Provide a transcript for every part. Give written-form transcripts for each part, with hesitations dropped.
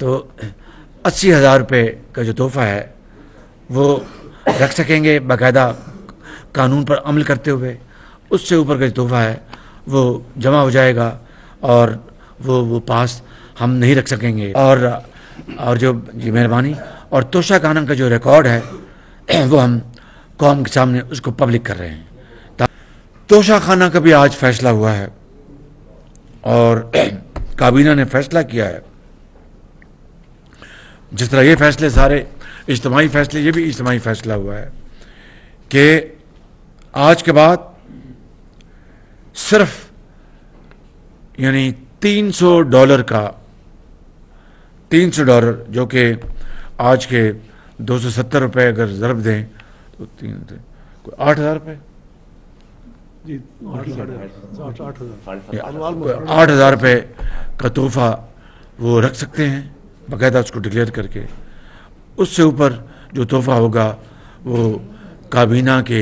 تو 80,000 روپے کا جو تحفہ ہے وہ رکھ سکیں گے باقاعدہ قانون پر عمل کرتے ہوئے. اس سے اوپر کا جو تحفہ ہے وہ جمع ہو جائے گا اور وہ پاس ہم نہیں رکھ سکیں گے. اور جو جی مہربانی. اور توشہ خانہ کا جو ریکارڈ ہے وہ ہم قوم کے سامنے اس کو پبلک کر رہے ہیں. توشہ خانہ کا بھی آج فیصلہ ہوا ہے اور کابینہ نے فیصلہ کیا ہے. جس طرح یہ فیصلے سارے اجتماعی فیصلے، یہ بھی اجتماعی فیصلہ ہوا ہے کہ آج کے بعد صرف یعنی $300 کا $300 جو کہ آج کے 270 روپے اگر ضرب دیں تو 8,000 روپے، 8,000 روپے کا تحفہ وہ رکھ سکتے ہیں باقاعدہ اس کو ڈکلیئر کر کے. اس سے اوپر جو تحفہ ہوگا وہ کابینہ کے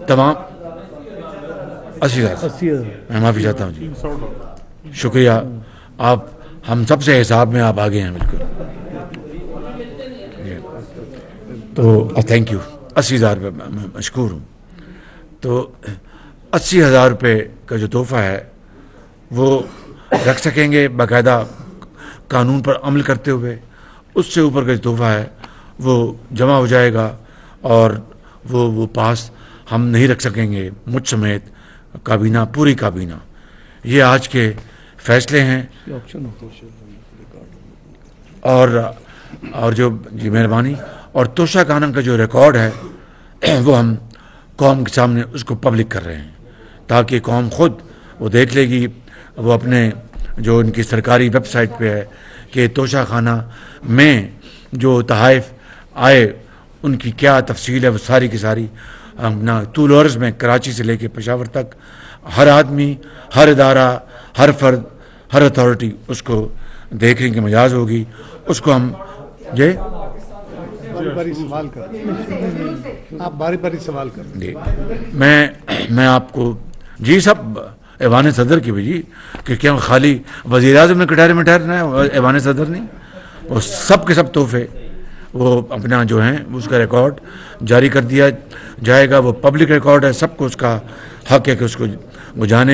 تمام 80,000. میں معافی چاہتا ہوں جی، شکریہ. آپ ہم سب سے حساب میں آپ آگے ہیں بالکل. تو تھینک یو. 80,000 روپے میں مشکور ہوں. تو 80,000 روپے کا جو تحفہ ہے وہ رکھ سکیں گے باقاعدہ قانون پر عمل کرتے ہوئے. اس سے اوپر کا جو تحفہ ہے وہ جمع ہو جائے گا اور وہ پاس ہم نہیں رکھ سکیں گے، مجھ سمیت کابینہ، پوری کابینہ. یہ آج کے فیصلے ہیں. اور جو جی مہربانی. اور توشہ خانہ کا جو ریکارڈ ہے وہ ہم قوم کے سامنے اس کو پبلک کر رہے ہیں تاکہ قوم خود وہ دیکھ لے گی. وہ اپنے جو ان کی سرکاری ویب سائٹ پہ ہے کہ توشہ خانہ میں جو تحائف آئے ان کی کیا تفصیل ہے، وہ ساری کی ساری اپنا طول و عرض میں کراچی سے لے کے پشاور تک ہر آدمی، ہر ادارہ، ہر فرد، ہر اتھارٹی اس کو دیکھنے کی مجاز ہوگی. اس کو ہم باری سوال کر آپ باری سوال کر جی میں آپ کو جی سب ایوان صدر کی بھی جی کہ کیا خالی وزیر اعظم نے کٹہرے میں ٹھہرنا ہے، ایوان صدر نہیں. وہ سب کے سب تحفے وہ اپنا جو ہیں اس کا ریکارڈ جاری کر دیا جائے گا. وہ پبلک ریکارڈ ہے، سب کو اس کا حق ہے کہ اس کو وہ جانے.